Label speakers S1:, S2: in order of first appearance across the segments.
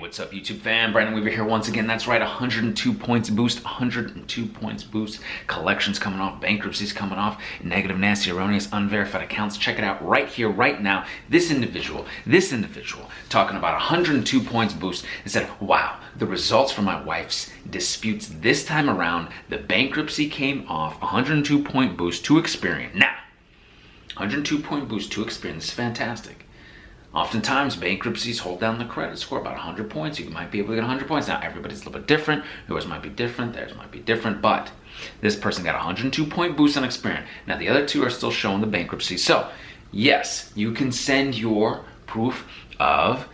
S1: What's up, YouTube fam? Brandon Weaver here once again. That's right, 102 points boost, 102 points boost. Collections coming off, bankruptcies coming off, negative, nasty, erroneous, unverified accounts. Check it out right here, right now. This individual talking about 102 points boost and said, wow, the results for my wife's disputes this time around, the bankruptcy came off, 102 point boost to Experian. Now, 102 point boost to Experian, this is fantastic. Oftentimes, bankruptcies hold down the credit score about 100 points. You might be able to get 100 points. Now, everybody's a little bit different. Yours might be different. Theirs might be different. But this person got a 102 point boost on Experian. Now, the other two are still showing the bankruptcy. So, yes, you can send your proof of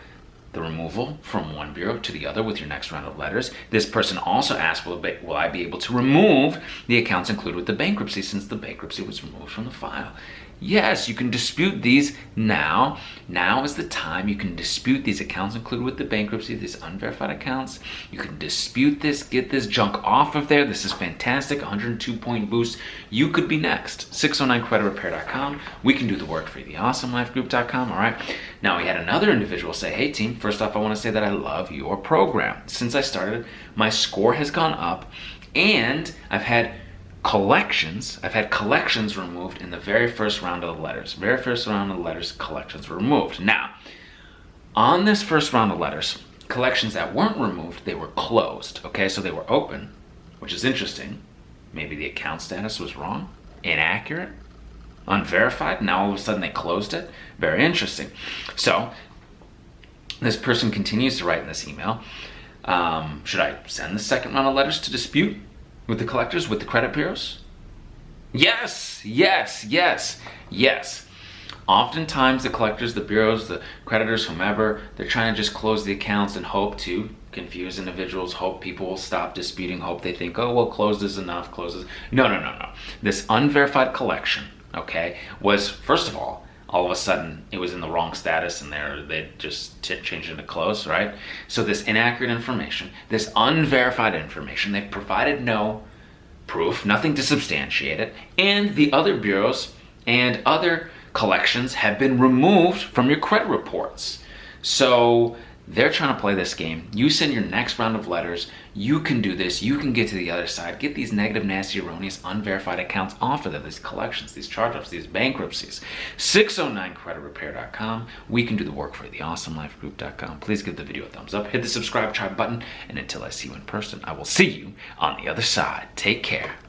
S1: the removal from one bureau to the other with your next round of letters. This person also asked, will I be able to remove the accounts included with the bankruptcy since the bankruptcy was removed from the file? Yes, you can dispute these now. Now is the time you can dispute these accounts included with the bankruptcy, these unverified accounts. You can dispute this, get this junk off of there. This is fantastic, 102 point boost. You could be next. 609creditrepair.com. We can do the work for you. TheAwesomeLifeGroup.com, all right? Now, we had another individual say, hey team, first off, I want to say that I love your program. Since I started, my score has gone up and I've had collections removed in the very first round of the letters. Very first round of the letters, collections were removed. Now, on this first round of letters, collections that weren't removed, they were closed. Okay, so they were open, which is interesting. Maybe the account status was wrong, inaccurate, unverified. Now all of a sudden they closed it. Very interesting. So this person continues to write in this email, should I send the second round of letters to dispute with the collectors, with the credit bureaus? Yes, yes, yes, yes. Oftentimes the collectors, the bureaus, the creditors, whomever, they're trying to just close the accounts and hope to confuse individuals, hope people will stop disputing, hope they think, oh, well, closed is enough, closed is... No. This unverified collection, okay, was, first of all of a sudden it was in the wrong status and they just changed it to close, right? So this inaccurate information, this unverified information, they've provided no proof, nothing to substantiate it, and the other bureaus and other collections have been removed from your credit reports. So they're trying to play this game. You send your next round of letters, you can do this, you can get to the other side, get these negative, nasty, erroneous, unverified accounts off of them, these collections, these charge-offs, these bankruptcies. 609creditrepair.com. We can do the work for you. TheAwesomeLifeGroup.com. Please give the video a thumbs up, hit the subscribe button, and until I see you in person, I will see you on the other side. Take care.